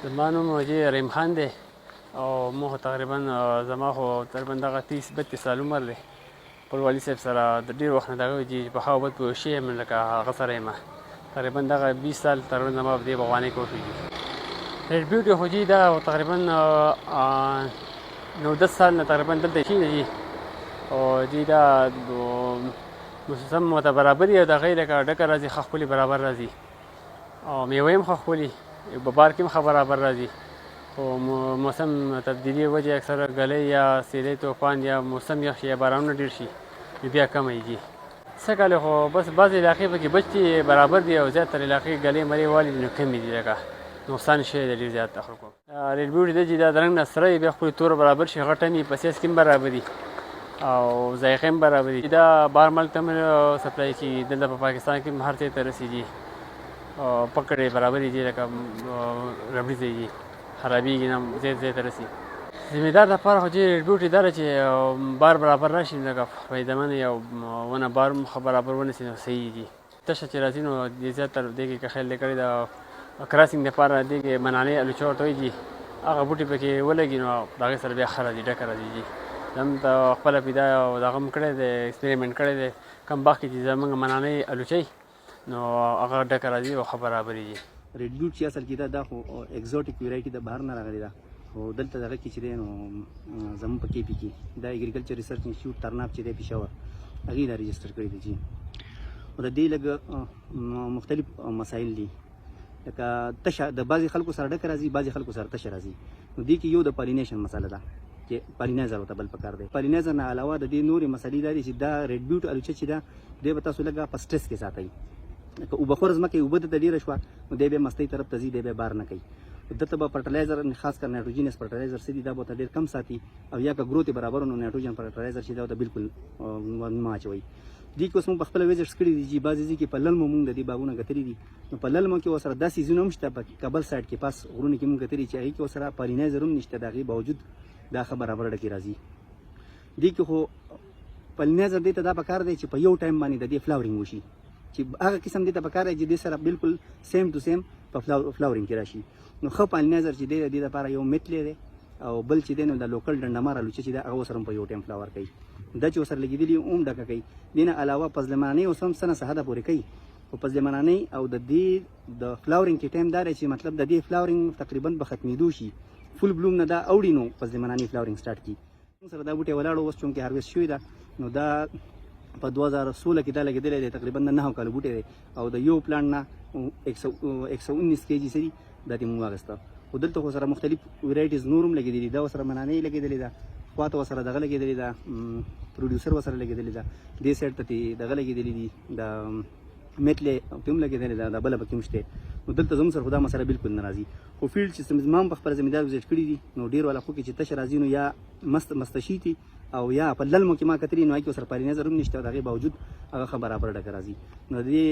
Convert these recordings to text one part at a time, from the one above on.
زما نوم حاجي رحیم خان دی او ما خو تقریبا زما خو تقریبا دغه 30-32 سال عمر دی. خپلوالي صاحب سره د ډېر وخت نه دغه چې په ښه بد پوه شوی یم لکه هغه سره یم. تقریبا دغه 20 سال تقریبا زما په دې بغوانۍ کې وشو دي. ریډ بیوټي خو جي دا تقریبا 9-10 سال نه تقریبا دلته شي دي او جي دا مسلسل مته برابر یو د غیر لکه ډکه راځي ښه ښکلي برابر راځي او میوه هم ښه ښکلي په بار کې هم ښه برابر راځي. خو موسم تبدیلي وجه اکثره ګلۍ یا سیلۍ طوفان یا موسم یخ شي یا بارانونه ډېر شي بیا کمی دي. څه کال خو بس بعضې علاقې پکې بچ دي برابر دي او زیاتره علاقې ګلۍ مرۍ والي نو کمې دي لکه نقصان شوی دی ډېر زیات د خلکو. ریډ بیوټي دی چې دا د رنګ نه سره وي بیا خپل تور برابر شي غټ هم وي په سیز کې هم برابر دي او ذایقې هم برابر دي. دا بهر ملک ته هم سپلای کېږي دلته په پاکستان کې هم هر ځای ته رسېږي او پکړې برابرې دي لکه ربړي ځای دي خرابېږي نه ځای ځای ته رسي. ذمېدار دپاره خو چې ریډ بیوټي دا ده چې بار برابر راشي لکه فایدهمند او ونه بار هم ښه برابر ونیسي نو صحیح دي. تشه چې راځي نو زیاتره دې کې که خیال دې کړی د کراسینګ دپاره دې کې منانې الوچه ورته وایي هغه بوټي پکې ولګي نو د هغې سره بیا ښه راځي ډکه راځي جي. هم ته خپله پیدا او دغه هم کړی دی ایکسپریمنټ کړی دی کم باغ کې چې زموږ منانې الوچی نو هغه ډکه راځي او ښه برابرې دي. ریډ بیوټ چې اصل کې دا خو اکزوټیک ویرایټي د بهر نه راغلې ده خو دلته دغه کې چې دی نو زموږ په KP کې دا اګریکلچر ریسرچ انسټیټیوټ ترناب چې دی پېښور هغې دا رجسټر کړی دی جي. او د دې لږ مختلف مسایل دي لکه تشه د بعضې خلکو سره ډکه راځي بعضې خلکو سره تشه راځي. نو دې کې یو د پالینیشن مسله ده چې پالینایزر ورته بل پکار دی. پالینایزر نه علاوه د دې نورې مسلې دا دي چې دا ریډ بیوټ الوچه چې ده دی به تاسو لږه په سټرس کې ساتئ. لکه اوبه ځمکه اوبه دلته ډېره شوه نو دی بیا مستۍ طرف ته ځي دی بیا بار نه کوي. دلته به فرټیلایزر خاص کر نایټروجینس فرټیلایزر څه دي دا به ورته ډېر کم ساتي او یا که ګروت یې برابر نو نایټروجن فرټیلایزر چې دا ورته بالکل مه اچوئ. دې کې اوس موږ په خپله ویزټس کړي دي چې بعضې ځای کې په للمو موږ د دې باغونه کتلي دي. نو په للمو کې ورسره دا سیزونه هم شته په کابل سایډ کې پاس غرونو کې موږ کتلي چې هغې کې ورسره پالینایزر هم نشته د هغې باوجود دا ښه برابر ډکې راځي. دې کې خو پالینایزر دې ته دا پکار دی چې په یو ټایم باندې د دې فلاورینګ وشي چې هغه قسم دې ته پکار دی چې دې سره بالکل سیم ټو سیم په فلاورینګ کې راشي. نو ښه پالینایزر چې دی د دې لپاره یو میتلی دی او بل چې دی نو د لوکل ډنډمار الوچه چې دی هغه ورسره هم په یو ټایم فلاور کوي. دا چې ورسره لګېدلي هم ډکه کوي. دې نه علاوه فضلمنانۍ اوس هم څه نه څه حده پورې کوي خو فضلمنانۍ او د دې د فلاورینګ کې ټایم دا دی چې مطلب د دې فلاورینګ تقریبا به ختمېدو شي فول بلوم نه دا اوړي نو فضلمنانۍ فلاورینګ سټارټ کړي. موږ سره دا بوټی ولاړ اوس چونکې هارویسټ شوی ده نو دا په 2016 کې دا لګېدلی دی تقریبا د 9 کالو بوټی دی او د یو پلانټ نه 119 kg سري دا دې موږ واخېسته. خو دلته خو سره مختلف ویرایټیز نور هم لګېدلي دي. دا ورسره منانۍ لګېدلې ده خواته ورسره دغه لګېدلې ده پروډیوسر ورسره لګېدلې ده دې سایډ ته دغه لګېدلي دي د میتلې ته هم لګېدلې ده دا بله پکې هم شته. نو دلته زموږ سره خو دا مسله بالکل نه راځي. خو فیلډ چې زما هم په خپله زمیندار وزټ کړي دي نو ډېرو علاقو کې چې تشه راځي نو یا مستشي دي او یا په للمو کې ما کتلي نو هغې کې ورسره پالینایزر هم نشته او د هغې باوجود هغه ښه برابر ډکه راځي. نو د دې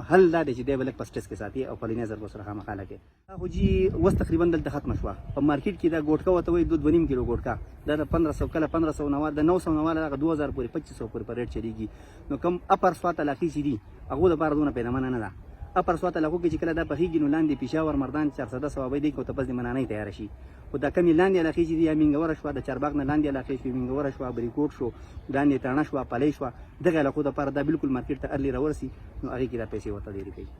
حل دا دی چې دی به لږ په سټرس کې ساتي او پالینایزر به ورسره خامخا لګوي. دا خو جي اوس تقریبا دلته ختمه شوه. په مارکیټ کې دا ګوټکه ورته وایي 2.5 کیلو ګوټکه دا د 1500 کله 1500 د 900 نه واله هغه 2000 پورې 2500 پورې په ریټ چلیږي. نو کم اپر سوات علاقې چې دي هغو دپاره دونه پیدامنه نه ده. اپر سوات علاقو کې چې کله دا پخېږي نو لاندې پېښور مردان 400 صوابۍ دی که ورته بس د منانۍ تیاره شي. خو دا کمې لاندې علاقې چې دي یا مینګوره شوه د چارباغ نه لاندې علاقې شوې مینګوره شوه بریکوټ شو لاندې تاڼه شوه پلی شوه دغې علاقو دپاره دا بالکل مارکېټ ته ارلی راورسي نو هغې کې دا پیسې ورته ډېرې کوي.